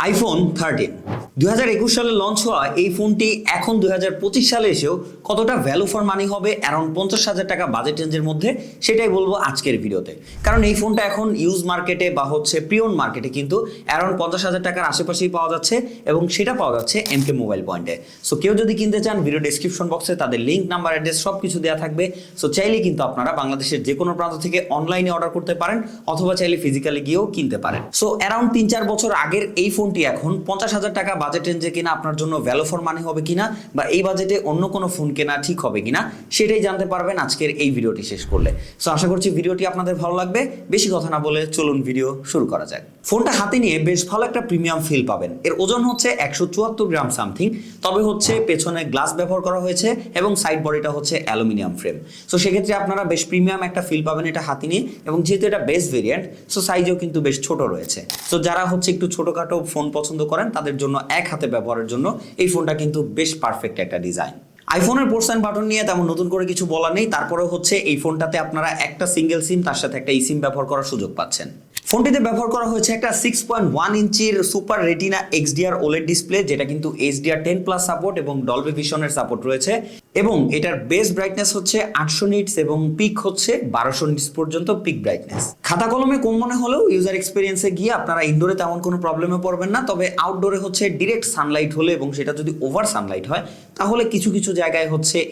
IPhone 13 2021 সালে launch হওয়া এই ফোনটি এখন 2025 সালে এসেও কতটা ভ্যালু ফর মানি হবে অ্যারাউন্ড 50,000 টাকা বাজেট রেঞ্জের মধ্যে, সেটাই বলবো আজকের ভিডিওতে। কারণ এই ফোনটা এখন ইউজ মার্কেটে বা প্রিয়ন মার্কেটে কিন্তু অ্যারাউন্ড 50,000 টাকার আশেপাশেই পাওয়া যাচ্ছে এবং সেটা পাওয়া যাচ্ছে এমকে মোবাইল পয়েন্টে। সো কেউ যদি কিনতে চান, ভিডিও ডেসক্রিপশন বক্সে তাদের লিঙ্ক, নাম্বার, অ্যাড্রেস সব কিছু দেওয়া থাকবে। সো চাইলে কিন্তু আপনারা বাংলাদেশের যে কোনো প্রান্ত থেকে অনলাইনে অর্ডার করতে পারেন অথবা চাইলে ফিজিক্যালি গিয়েও কিনতে পারেন। সো অ্যারাউন্ড 3-4 বছর আগের এই ফোনটি এখন 50,000 টাকা বাজেট রেঞ্জে কিনা আপনার জন্য ভ্যালু ফর মানি হবে কিনা বা এই বাজেটে অন্য কোনো ফোন কেনা ঠিক হবে কিনা সেটাই জানতে পারবেন আজকের এই ভিডিওটি শেষ করলে। সো আশা করছি ভিডিওটি আপনাদের ভালো লাগবে। বেশি কথা না বলে চলুন ভিডিও শুরু করা যাক। ফোনটা হাতে নিয়ে বেশ ভালো একটা প্রিমিয়াম ফিল পাবেন। এর ওজন হচ্ছে 174 গ্রাম সামথিং, তবে পেছনে গ্লাস ব্যবহার করা হয়েছে এবং সাইড বডিটা হচ্ছে অ্যালুমিনিয়াম ফ্রেম। সো সেক্ষেত্রে আপনারা বেশ প্রিমিয়াম একটা ফিল পাবেন এটা হাতে নিয়ে, এবং যেহেতু এটা বেস ভেরিয়েন্ট সো সাইজেও কিন্তু বেশ ছোট রয়েছে। সো যারা একটু ছোটখাটো ফোন পছন্দ করেন তাদের জন্য এক হাতে ব্যবহারের জন্য এই ফোনটা কিন্তু বেশ পারফেক্ট একটা ডিজাইন। আইফোনের পোর্টস এন্ড বাটন নিয়ে তেমন নতুন করে কিছু বলার নেই। তারপরে এই ফোনটাতে আপনারা একটা সিঙ্গেল সিম তার সাথে একটা সিম ব্যবহার করার সুযোগ পাচ্ছেন। ফোনটিতে ব্যবহার করা হয়েছে একটা 6.1 ইঞ্চির super retina XDR OLED display, যেটা কিন্তু HDR10+ সাপোর্ট এবং ডলবি ভিশনের সাপোর্ট রয়েছে, এবং এটার বেস ব্রাইটনেস হচ্ছে 800 নিটস এবং পিক হচ্ছে 1200 নিটস পর্যন্ত পিক ব্রাইটনেস। খাতা কলমে কম মনে হলেও ইউজার এক্সপিরিয়েন্সে গিয়ে আপনারা ইনডোরে তেমন কোনো প্রবলেমে পড়বেন না। তবে আউটডোরে ডিরেক্ট সানলাইট হলে এবং সেটা যদি ওভার সানলাইট হয় তাহলে কিছু কিছু জায়গায়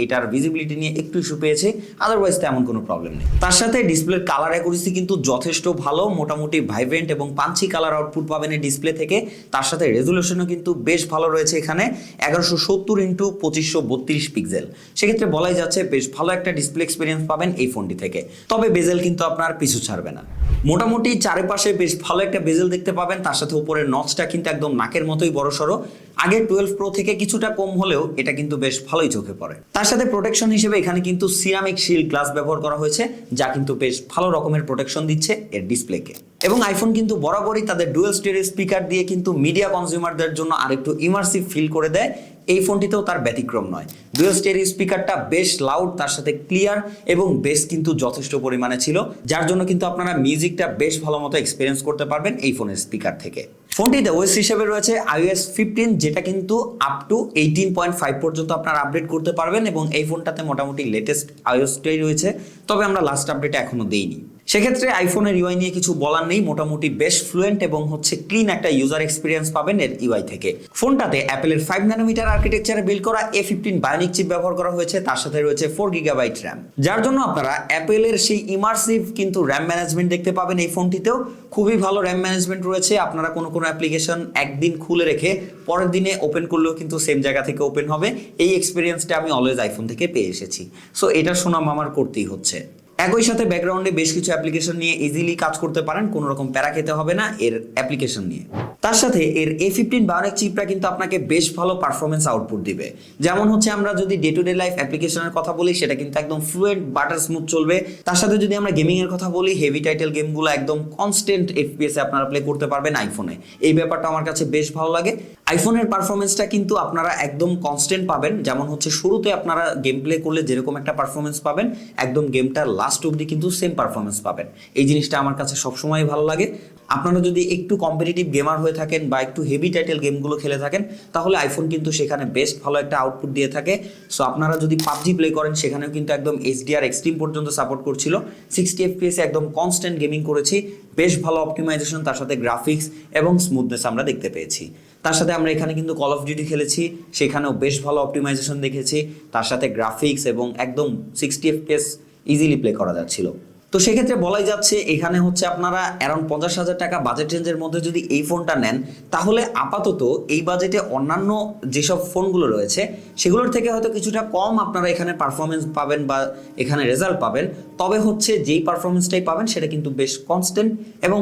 এটার ভিজিবিলিটি নিয়ে একটু ইস্যু পেয়েছে, আদারওয়াইজ তেমন কোনো প্রবলেম নেই। তার সাথে ডিসপ্লের কালার অ্যাকুরেসি কিন্তু যথেষ্ট ভালো, মোটামুটি ভাইব্রেন্ট এবং পাঞ্চি কালার আউটপুট পাবেন এই ডিসপ্লে থেকে। তার সাথে রেজুলেশনও কিন্তু বেশ ভালো রয়েছে, এখানে 1170x2532 পিক্সেল। সেক্ষেত্রে বলাই যাচ্ছে বেশ ভালো একটা ডিসপ্লে এক্সপিরিয়েন্স পাবেন এই ফোনটি থেকে। তবে বেজেল কিন্তু আপনার পিছু ছাড়বে না, মোটামুটি চারিপাশে বেশ ভালো একটা বেজেল দেখতে পাবেন। তার সাথে উপরের নচটা কিন্তু একদম নাকের মতোই বড়সড়। আগে 12 প্রো থেকে কিছুটা কম হলেও এটা কিন্তু বেশ ভালোই চোখে পড়ে। তার সাথে প্রোটেকশন হিসেবে এখানে কিন্তু সিরামিক শিল্ড গ্লাস ব্যবহার করা হয়েছে, যা কিন্তু বেশ ভালো রকমের প্রোটেকশন দিচ্ছে এর ডিসপ্লেকে। এবং আইফোন কিন্তু বরাবরই তাদের ডুয়াল স্টেরিও স্পিকার দিয়ে কিন্তু মিডিয়া কনজিউমারদের জন্য আরেকটু ইমার্সিভ ফিল করে দেয়। এই ফোনটিতেও তার ব্যতিক্রম নয়। ডুয়াল স্টেরিও স্পিকারটা বেশ লাউড, তার সাথে ক্লিয়ার এবং বেস কিন্তু যথেষ্ট পরিমাণে ছিল, যার জন্য কিন্তু আপনারা মিউজিকটা বেশ ভালো মতো এক্সপিরিয়েন্স করতে পারবেন এই ফোনের স্পিকার থেকে। ফোনটিতে ওএস হিসেবে রয়েছে iOS 15, যেটা কিন্তু আপ টু 18.5 পর্যন্ত আপনারা আপডেট করতে পারবেন, এবং এই ফোনটাতে মোটামুটি লেটেস্ট iOS-টাই রয়েছে। তবে আমরা লাস্ট আপডেট এখনো দেইনি। সেক্ষেত্রে আইফোনের ইউআই নিয়ে কিছু বলার নেই, মোটামুটি বেশ ফ্লুয়েন্ট এবং ক্লিন একটা ইউজার এক্সপিরিয়েন্স পাবেন এর ইউআই থেকে। ফোনটাতে অ্যাপেলের 5 ন্যানোমিটার আর্কিটেকচারে বিল্ড করা A15 বায়োনিক চিপ ব্যবহার করা হয়েছে, তার সাথে রয়েছে 4 GB র্যাম, যার জন্য আপনারা অ্যাপেলের সেই ইমার্সিভ কিন্তু র্যাম ম্যানেজমেন্ট দেখতে পাবেন এই ফোনটিতেও। খুবই ভালো র্যাম ম্যানেজমেন্ট রয়েছে। আপনারা কোনো অ্যাপ্লিকেশন একদিন খুলে রেখে পরের দিনে ওপেন করলেও কিন্তু সেম জায়গা থেকে ওপেন হবে। এই এক্সপিরিয়েন্সটা আমি অলওয়েজ আইফোন থেকে পেয়ে এসেছি। সো এটা সুনাম আমার করতেই হচ্ছে। একই সাথে ব্যাকগ্রাউন্ডে বেশ কিছু অ্যাপ্লিকেশন নিয়ে ইজিলি কাজ করতে পারেন, কোনো রকম প্যারা খেতে হবে না এর অ্যাপ্লিকেশন নিয়ে। তার সাথে এর A15 বায়োনিক চিপটা কিন্তু আপনাকে বেশ ভালো পারফরমেন্স আউটপুট দিবে। যেমন আমরা যদি ডে টু ডে লাইফ অ্যাপ্লিকেশনের কথা বলি, সেটা কিন্তু একদম ফ্লুয়েন্ট বাটার স্মুথ চলবে। তার সাথে যদি আমরা গেমিং এর কথা বলি, হেভি টাইটেল গেমগুলো একদম কনস্ট্যান্ট FPS এ আপনারা প্লে করতে পারবেন আইফোনে। এই ব্যাপারটা আমার কাছে বেশ ভালো লাগে। আইফোনের পারফরমেন্সটা কিন্তু আপনারা একদম কনস্ট্যান্ট পাবেন। যেমন শুরুতে আপনারা গেম প্লে করলে যেরকম একটা পারফরমেন্স পাবেন, একদম গেমটার লাস্ট অবধি কিন্তু সেম পারফরমেন্স পাবেন। এই জিনিসটা আমার কাছে সবসময় ভালো লাগে। আপনারা যদি একটু কম্পিটিটিভ গেমার হয়ে থাকেন বা একটু হেভি টাইটেল গেমগুলো খেলে থাকেন, তাহলে আইফোন কিন্তু সেখানে বেশ ভালো একটা আউটপুট দিয়ে থাকে। সো আপনারা যদি পাবজি প্লে করেন, সেখানেও কিন্তু একদম HDR এক্সট্রিম পর্যন্ত সাপোর্ট করছিল। 60 FPS একদম কনস্ট্যান্ট গেমিং করেছি, বেশ ভালো অপটিমাইজেশন, তার সাথে গ্রাফিক্স এবং স্মুথনেস আমরা দেখতে পেয়েছি। তার সাথে আমরা এখানে কিন্তু কল অফ ডিউটি খেলেছি, সেখানেও বেশ ভালো অপটিমাইজেশন দেখেছি। তার সাথে গ্রাফিক্স এবং একদম 60 FPS ইজিলি প্লে করা যাচ্ছিল। তো সেক্ষেত্রে বলাই যাচ্ছে এখানে আপনারা অ্যারাউন্ড 50,000 টাকা বাজেট রেঞ্জের মধ্যে যদি এই ফোনটা নেন, তাহলে আপাতত এই বাজেটে অন্যান্য যেসব ফোনগুলো রয়েছে সেগুলোর থেকে হয়তো কিছুটা কম আপনারা এখানে পারফরমেন্স পাবেন বা এখানে রেজাল্ট পাবেন। তবে যেই পারফরমেন্সটাই পাবেন সেটা কিন্তু বেশ কনস্ট্যান্ট এবং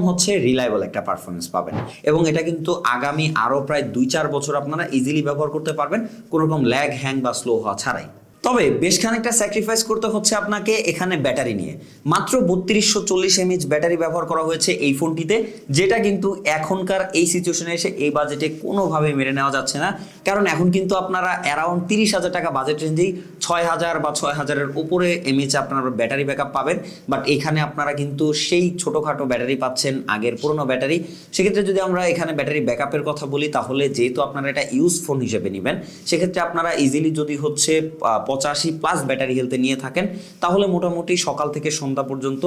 রিলায়েবল একটা পারফরমেন্স পাবেন, এবং এটা কিন্তু আগামী আরও প্রায় 2-4 বছর আপনারা ইজিলি ব্যবহার করতে পারবেন কোনো রকম ল্যাগ, হ্যাং বা স্লো হওয়া ছাড়াই। তবে বেশ খানিকটা স্যাক্রিফাইস করতে হচ্ছে আপনাকে এখানে ব্যাটারি নিয়ে। মাত্র 3240 mAh ব্যাটারি ব্যবহার করা হয়েছে এই ফোনটিতে, যেটা কিন্তু এখনকার এই সিচুয়েশনে এসে এই বাজেটে কোনোভাবে মেনে নেওয়া যাচ্ছে না। কারণ এখন কিন্তু আপনারা অ্যারাউন্ড 30,000 টাকা বাজেট রেঞ্জেই 6000 বা 6000-এর উপরে এমএএইচ আপনারা ব্যাটারি ব্যাকআপ পাবেন, বাট এখানে আপনারা কিন্তু সেই ছোটোখাটো ব্যাটারি পাচ্ছেন, আগের পুরনো ব্যাটারি। সেক্ষেত্রে যদি আমরা এখানে ব্যাটারি ব্যাকআপের কথা বলি, তাহলে যেহেতু আপনারা এটা ইউজ ফোন হিসেবে নেবেন, সেক্ষেত্রে আপনারা ইজিলি যদি হচ্ছে 85+ ব্যাটারি হেলথে নিয়ে থাকেন, তাহলে মোটামুটি সকাল থেকে সন্ধ্যা পর্যন্ত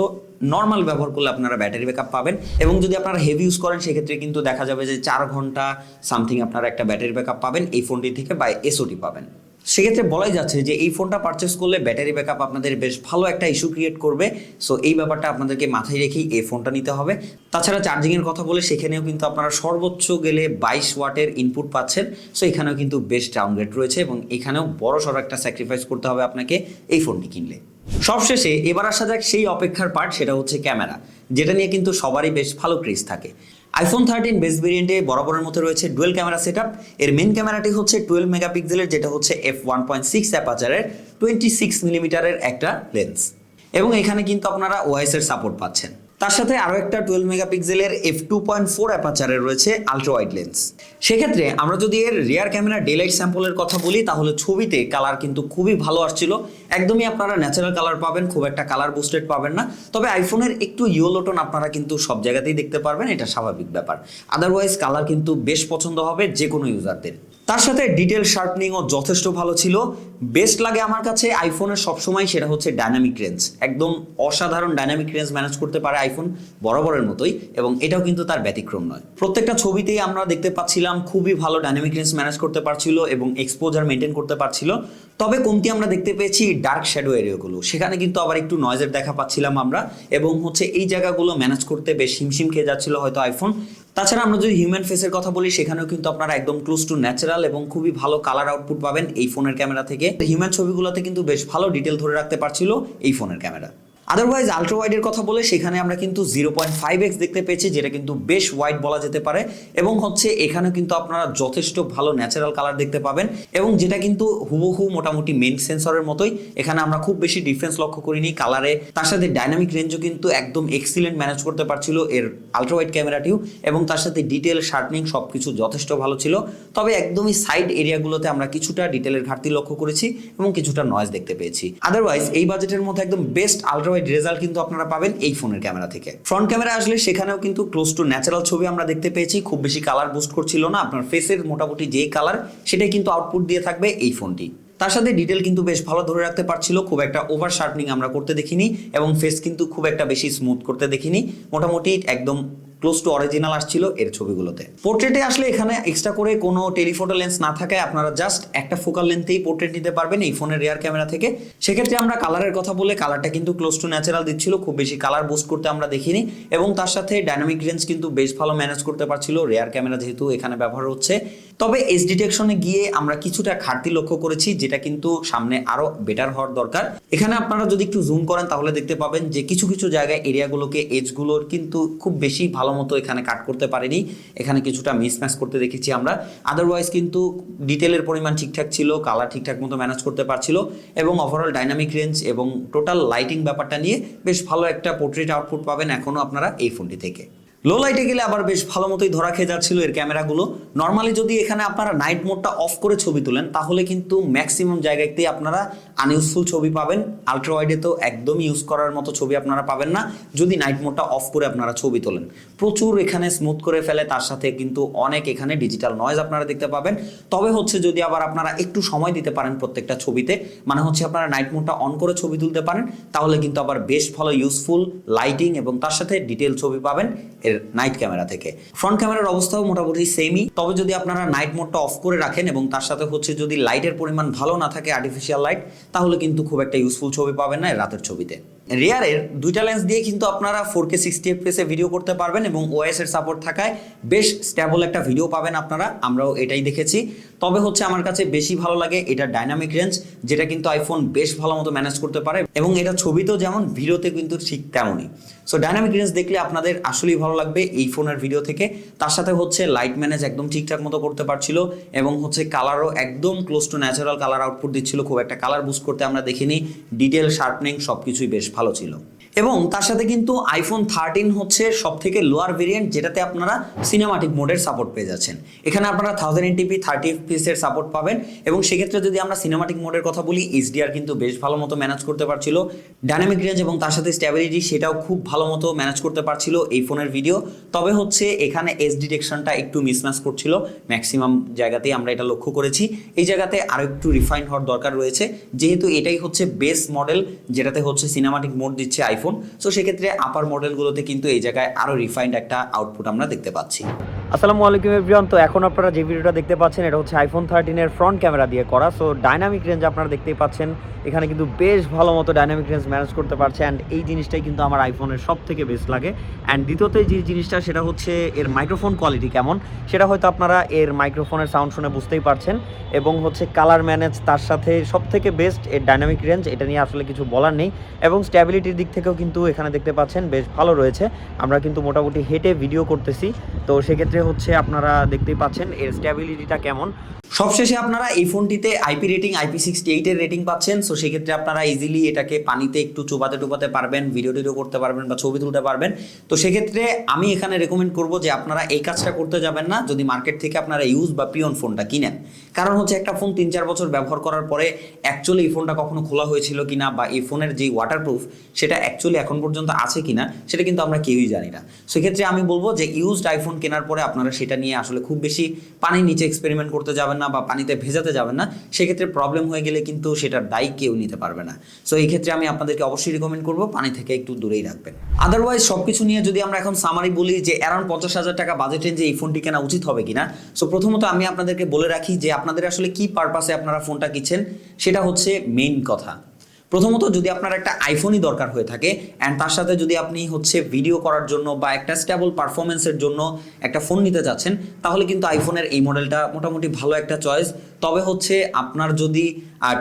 নর্মাল ব্যবহার করলে আপনারা ব্যাটারি ব্যাকআপ পাবেন। এবং যদি আপনারা হেভি ইউজ করেন, সেক্ষেত্রে কিন্তু দেখা যাবে যে 4 ঘন্টা সামথিং আপনারা একটা ব্যাটারি ব্যাকআপ পাবেন এই ফোনটি থেকে, বা এসওটি পাবেন। সেক্ষেত্রে বলাই যাচ্ছে যে এই ফোনটা পারচেস করলে ব্যাটারি ব্যাকআপ আপনাদের বেশ ভালো একটা ইস্যু ক্রিয়েট করবে। সো এই ব্যাপারটা আপনাদেরকে মাথায় রেখেই এই ফোনটা নিতে হবে। তাছাড়া চার্জিংয়ের কথা বলে, সেখানেও কিন্তু আপনারা সর্বোচ্চ গেলে 22 ওয়াটের ইনপুট পাচ্ছেন। সো এখানেও কিন্তু বেশ ডাউনগ্রেড রয়েছে, এবং এখানেও বড় সড়ো একটা স্যাক্রিফাইস করতে হবে আপনাকে এই ফোনটি কিনলে। সবশেষে এবার আসা যাক সেই অপেক্ষার পার্ট, সেটা হচ্ছে ক্যামেরা, যেটা নিয়ে কিন্তু সবারই বেশ ভালো ক্রেজ থাকে। আইফোন 13 বেস ভেরিয়েন্টে বরাবরের মতো রয়েছে ডুয়েল ক্যামেরা সেটআপ। এর মেন ক্যামেরাটি হচ্ছে 12 মেগাপিক্সেলের, যেটা হচ্ছে f1.6 অ্যাপাচারের 26 মিলিমিটারের একটা লেন্স, এবং এখানে কিন্তু আপনারা ওআইএস এর সাপোর্ট পাচ্ছেন। তার সাথে আরও একটা 12 মেগাপিক্সেলের f2.4 অ্যাপাচারের রয়েছে আলট্রা ওয়াইড লেন্স। সেক্ষেত্রে আমরা যদি এর রিয়ার ক্যামেরা ডেলাইট স্যাম্পলের কথা বলি, তাহলে ছবিতে কালার কিন্তু খুবই ভালো আসছিল। একদমই আপনারা ন্যাচারাল কালার পাবেন, খুব একটা কালার বুস্টেড পাবেন না। তবে আইফোনের একটু ইয়েলো টোন আপনারা কিন্তু সব জায়গাতেই দেখতে পারবেন, এটা স্বাভাবিক ব্যাপার। আদারওয়াইজ কালার কিন্তু বেশ পছন্দ হবে যে কোনো ইউজারদের। তার সাথে ডিটেল শার্পনিংও যথেষ্ট ভালো ছিল। বেস্ট লাগে আমার কাছে আইফোনের সবসময় সেটা হচ্ছে ডাইনামিক রেঞ্জ। একদম অসাধারণ ডাইনামিক রেঞ্জ ম্যানেজ করতে পারে আইফোন বরাবরের মতোই, এবং এটাও কিন্তু তার ব্যতিক্রম নয়। প্রত্যেকটা ছবিতেই আমরা দেখতে পাচ্ছিলাম খুবই ভালো ডাইনামিক রেঞ্জ ম্যানেজ করতে পারছিল এবং এক্সপোজার মেনটেন করতে পারছিল। তবে কমতি আমরা দেখতে পেয়েছি ডার্ক শ্যাডো এরিয়াগুলো, সেখানে কিন্তু আবার একটু নয়েজের দেখা পাচ্ছিলাম আমরা, এবং হচ্ছে এই জায়গাগুলো ম্যানেজ করতে বেশ হিমশিম খেয়ে যাচ্ছিল হয়তো আইফোন। তাছাড়া আমরা যদি হিউম্যান ফেসের কথা বলি, সেখানেও কিন্তু আপনারা একদম ক্লোজ টু ন্যাচারাল এবং খুবই ভালো কালার আউটপুট পাবেন এই ফোনের ক্যামেরা থেকে। হিউম্যান ছবিগুলোতে কিন্তু বেশ ভালো ডিটেল ধরে রাখতে পারছিল এই ফোনের ক্যামেরা। আদারওয়াইজ আলট্রা ওয়াইডের কথা বলে, সেখানে আমরা কিন্তু 0.5x দেখতে পেয়েছি, যেটা কিন্তু বেশ ওয়াইড বলা যেতে পারে, এবং হচ্ছে এখানে কিন্তু আপনারা যথেষ্ট ভালো ন্যাচারাল কালার দেখতে পাবেন, এবং যেটা কিন্তু হুবহু মোটামুটি মেন সেন্সরের মতোই। এখানে আমরা খুব বেশি ডিফারেন্স লক্ষ্য করিনি কালারে। তার সাথে ডাইনামিক রেঞ্জও কিন্তু একদম এক্সিলেন্ট ম্যানেজ করতে পারছিল এর আলট্রা ওয়াইড ক্যামেরাটিও, এবং তার সাথে ডিটেল শার্পনিং সব কিছু যথেষ্ট ভালো ছিল। তবে একদমই সাইড এরিয়াগুলোতে আমরা কিছুটা ডিটেলের ঘাটতি লক্ষ্য করেছি এবং কিছুটা নয়েজ দেখতে পেয়েছি। আদারওয়াইজ এই বাজেটের মধ্যে একদম বেস্ট আলট্রা রেজাল্ট কিন্তু আপনারা পাবেন এই ফোনের ক্যামেরা থেকে। ফ্রন্ট ক্যামেরা আসলে সেখানেও কিন্তু ক্লোজ টু ন্যাচারাল ছবি আমরা দেখতে পেয়েছি, খুব বেশি কালার বুস্ট করছিল না। আপনার ফেসের মোটামুটি যেই কালার, সেটাই কিন্তু আউটপুট দিয়ে থাকবে এই ফোনটি। তার সাথে ডিটেল কিন্তু বেশ ভালো ধরে রাখতে পারছিল, খুব একটা ওভার শার্পনিং আমরা করতে দেখিনি, এবং ফেস কিন্তু খুব একটা বেশি স্মুথ করতে দেখিনি। মোটামুটি একদম ক্লোজ টু অরিজিনাল আসছিল এর ছবিগুলোতে। পোর্ট্রেটে আসলে এখানে এক্সট্রা করে কোনো টেলিফোটো লেন্স না থাকায় আপনারা জাস্ট একটা ফোকাল লেন্থেই পোর্ট্রেট নিতে পারবেন এই ফোনের রিয়ার ক্যামেরা থেকে। সেক্ষেত্রে আমরা কালারের কথা বলে, কালারটা কিন্তু ক্লোজ টু ন্যাচারাল দিচ্ছিল, খুব বেশি কালার বুস্ট করতে আমরা দেখিনি, এবং তার সাথে ডাইনামিক রেঞ্জ কিন্তু বেশ ভালো ম্যানেজ করতে পারছিল রিয়ার ক্যামেরা যেহেতু এখানে ব্যবহার হচ্ছে। তবে এজ ডিটেকশনে গিয়ে আমরা কিছুটা ঘাটতি লক্ষ্য করেছি, যেটা কিন্তু সামনে আরো বেটার হওয়ার দরকার। এখানে আপনারা যদি একটু জুম করেন, তাহলে দেখতে পাবেন যে কিছু কিছু জায়গায় এরিয়াগুলোকে, এজগুলোর কিন্তু খুব বেশি ভালো মতো এখানে কাট করতে পারেনি, এখানে কিছুটা মিসম্যাচ করতে দেখেছি আমরা। আদারওয়াইজ কিন্তু ডিটেলের পরিমাণ ঠিকঠাক ছিল, কালার ঠিকঠাক মতো ম্যানেজ করতে পারছিল, এবং ওভারঅল ডাইনামিক রেঞ্জ এবং টোটাল লাইটিং ব্যাপারটা নিয়ে বেশ ভালো একটা পোর্ট্রেট আউটপুট পাবেন এখনো আপনারা এই ফোনটি থেকে। লো লাইটে গেলে আবার বেশ ভালো মতোই ধরা খেয়ে যাচ্ছিল এর ক্যামেরাগুলো। নর্মালি যদি এখানে আপনারা নাইট মোডটা অফ করে ছবি তোলেন, তাহলে কিন্তু ম্যাক্সিমাম জায়গাতেই আপনারা আনইউজফুল ছবি পাবেন। আলট্রা ওয়াইডে তো একদমই ইউজ করার মতো ছবি আপনারা পাবেন না যদি নাইট মোডটা অফ করে আপনারা ছবি তোলেন। প্রচুর এখানে স্মুথ করে ফেলে, তার সাথে কিন্তু অনেক এখানে ডিজিটাল নয়েজ আপনারা দেখতে পাবেন। তবে হচ্ছে যদি আবার আপনারা একটু সময় দিতে পারেন প্রত্যেকটা ছবিতে, মানে হচ্ছে আপনারা নাইট মোডটা অন করে ছবি তুলতে পারেন, তাহলে কিন্তু আবার বেশ ভালো ইউজফুল লাইটিং এবং তার সাথে ডিটেল ছবি পাবেন এর নাইট ক্যামেরা থেকে। ফ্রন্ট ক্যামেরার অবস্থাও মোটামুটি সেমই, তবে যদি আপনারা নাইট মোডটা অফ করে রাখেন এবং তার সাথে হচ্ছে যদি লাইটের পরিমাণ ভালো না থাকে, আর্টিফিশিয়াল লাইট, তাহলে কিন্তু খুব একটা ইউজফুল ছবি পাবেন না রাতের ছবিতে। রিয়ারের দুইটা লেন্স দিয়ে কিন্তু আপনারা 4K 60 fps এ ভিডিও করতে পারবেন, এবং ওএস এর সাপোর্ট থাকায় বেশ স্টেবল একটা ভিডিও পাবেন আপনারা, আমরাও এটাই দেখেছি। তবে হচ্ছে আমার কাছে বেশি ভালো লাগে এটা ডাইনামিক রেঞ্জ, যেটা কিন্তু আইফোন বেশ ভালো মতো ম্যানেজ করতে পারে, এবং এটা ছবিতেও যেমন ভিডিওতে কিন্তু ঠিক তেমনই। সো ডাইনামিক রেঞ্জ দেখলে আপনাদের আসলেই ভালো লাগবে এই ফোনের ভিডিও থেকে। তার সাথে হচ্ছে লাইট ম্যানেজ একদম ঠিকঠাক মতো করতে পারছিল, এবং হচ্ছে কালারও একদম close two natural colour output দিচ্ছিল, খুব একটা কালার বুস্ট করতে আমরা দেখিনি। ডিটেল শার্পনিং সবকিছুই বেশ ভালো ছিল। এবং তার সাথে কিন্তু আইফোন 13 হচ্ছে সব থেকে লোয়ার ভেরিয়েন্ট, যেটাতে আপনারা সিনেমাটিক মোডের সাপোর্ট পেয়ে যাচ্ছেন। এখানে আপনারা 1080p 30fps এর সাপোর্ট পাবেন, এবং সেক্ষেত্রে যদি আমরা সিনেমাটিক মোডের কথা বলি, HDR কিন্তু বেশ ভালো মতো ম্যানেজ করতে পারছিল, ডাইনামিক রেঞ্জ এবং তার সাথে স্ট্যাবিলিটি সেটাও খুব ভালো মতো ম্যানেজ করতে পারছিল এই ফোনের ভিডিও। তবে হচ্ছে এখানে এজ ডিটেকশনটা একটু মিসম্যাচ করছিল, ম্যাক্সিমাম জায়গাতেই আমরা এটা লক্ষ্য করেছি। এই জায়গাতে আরও একটু রিফাইন হওয়ার দরকার রয়েছে, যেহেতু এটাই হচ্ছে বেস মডেল যেটাতে হচ্ছে সিনেমাটিক মোড দিচ্ছে আইফোন। সো সেক্ষেত্রে আপার মডেলগুলোতে কিন্তু এই জায়গায় আরও রিফাইন্ড একটা আউটপুট আমরা দেখতে পাচ্ছি। আসসালামু আলাইকুম এভরিওয়ান। তো এখন আপনারা যে ভিডিওটা দেখতে পাচ্ছেন এটা হচ্ছে আইফোন 13 এর ফ্রন্ট ক্যামেরা দিয়ে করা। সো ডাইনামিক রেঞ্জ আপনারা দেখতেই পাচ্ছেন, এখানে কিন্তু বেশ ভালো মতো ডাইনামিক রেঞ্জ ম্যানেজ করতে পারছে, অ্যান্ড এই জিনিসটাই কিন্তু আমার আইফোনের সব থেকে বেস্ট লাগে। অ্যান্ড দ্বিতীয়ত যে জিনিসটা সেটা হচ্ছে এর মাইক্রোফোন কোয়ালিটি কেমন, সেটা হয়তো আপনারা এর মাইক্রোফোনের সাউন্ড শুনে বুঝতেই পারছেন। এবং হচ্ছে কালার ম্যানেজ, তার সাথে সব থেকে বেস্ট এর ডাইনামিক রেঞ্জ, এটা নিয়ে আসলে কিছু বলার নেই। এবং স্ট্যাবিলিটির দিক থেকেও কিন্তু এখানে দেখতে পাচ্ছেন বেশ ভালো রয়েছে। আমরা কিন্তু মোটামুটি হেঁটে ভিডিও করতেছি, তো সেক্ষেত্রে হচ্ছে আপনারা দেখতেই পাচ্ছেন এর স্ট্যাবিলিটিটা কেমন। সবশেষে আপনারা এই ফোনটিতে আইপি রেটিং IP68 এর রেটিং পাচ্ছেন। সো সেক্ষেত্রে আপনারা ইজিলি এটাকে পানিতে একটু চোবাতে পারবেন, ভিডিও টিডিও করতে পারবেন বা ছবি তুলতে পারবেন। তো সেক্ষেত্রে আমি এখানে রেকমেন্ড করব যে আপনারা এই কাজটা করতে যাবেন না যদি মার্কেট থেকে আপনারা ইউজ বা প্রিয়ন ফোনটা কিনেন। কারণ হচ্ছে একটা ফোন 3-4 বছর ব্যবহার করার পরে অ্যাকচুয়ালি এই ফোনটা কখনো খোলা হয়েছিল কিনা বা এই ফোনের যেই ওয়াটারপ্রুফ সেটা অ্যাকচুয়ালি এখন পর্যন্ত আছে কিনা সেটা কিন্তু আমরা কেউই জানি না। সেক্ষেত্রে আমি বলবো যে ইউজড আইফোন কেনার পরে আপনারা সেটা নিয়ে আসলে খুব বেশি পানির নিচে এক্সপেরিমেন্ট করতে যাবেন না বা পানিতে ভেজাতে যাবেন না। সেক্ষেত্রে প্রবলেম হয়ে গেলে কিন্তু সেটার দায়ী কেউ নিতে পারবে না। সো এই ক্ষেত্রে আমি আপনাদেরকে অবশ্যই রিকমেন্ড করবো পানি থেকে একটু দূরেই রাখবেন। আদারওয়াইজ সবকিছু নিয়ে যদি আমরা এখন সামারি বলি যে অ্যারাউন্ড 50,000 টাকা বাজেট রেঞ্জে এই ফোনটি কেনা উচিত হবে কিনা। সো প্রথমত আমি আপনাদেরকে বলে রাখি যে আপনাদের আসলে কি পারপাসে আপনারা ফোনটা কিনছেন সেটা হচ্ছে মেইন কথা। প্রথমত যদি আপনার একটা আইফোনই দরকার হয়ে থাকে অ্যান্ড তার সাথে যদি আপনি হচ্ছে ভিডিও করার জন্য বা একটা স্টেবল পারফরমেন্সের জন্য একটা ফোন নিতে যাচ্ছেন, তাহলে কিন্তু আইফোনের এই মডেলটা মোটামুটি ভালো একটা চয়েস। তবে হচ্ছে আপনার যদি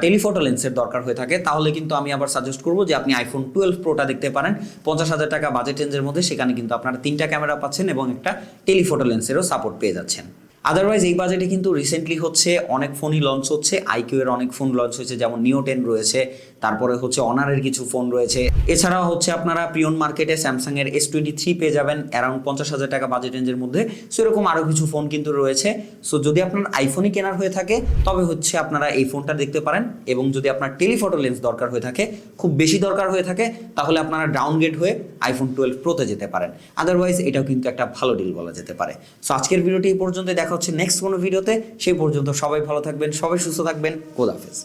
টেলিফটো লেন্সের দরকার হয়ে থাকে তাহলে কিন্তু আমি আবার সাজেস্ট করবো যে আপনি আইফোন 12 প্রোটা দেখতে পারেন 50,000 টাকা বাজেট রেঞ্জের মধ্যে। সেখানে কিন্তু আপনারা 3টা ক্যামেরা পাচ্ছেন এবং একটা টেলিফটো লেন্সেরও সাপোর্ট পেয়ে যাচ্ছেন। আদারওয়াইজ এই বাজেটে কিন্তু রিসেন্টলি হচ্ছে অনেক ফোনই লঞ্চ হচ্ছে, আইকিউ এর অনেক ফোন লঞ্চ হয়েছে, যেমন নিও 10 রয়েছে, তারপরে হচ্ছে অনারের কিছু ফোন রয়েছে। এছাড়াও হচ্ছে আপনারা প্রিয়ন মার্কেটে স্যামসাং এর S23 পেয়ে যাবেন অ্যারাউন্ড 50,000 টাকা বাজেট রেঞ্জের মধ্যে। সো এরকম আরও কিছু ফোন কিন্তু রয়েছে। সো যদি আপনার আইফোনই কেনার হয়ে থাকে তবে হচ্ছে আপনারা এই ফোনটা দেখতে পারেন, এবং যদি আপনার টেলিফটো লেন্স দরকার হয়ে থাকে, খুব বেশি দরকার হয়ে থাকে, তাহলে আপনারা ডাউনগ্রেড হয়ে আইফোন 12 প্রোতে যেতে পারেন। আদারওয়াইজ এটাও কিন্তু একটা ভালো ডিল বলা যেতে পারে। সো আজকের ভিডিওটি এই পর্যন্ত, দেখা হচ্ছে নেক্সট কোনো ভিডিওতে। সেই পর্যন্ত সবাই ভালো থাকবেন, সবাই সুস্থ থাকবেন। খোদা হাফেজ।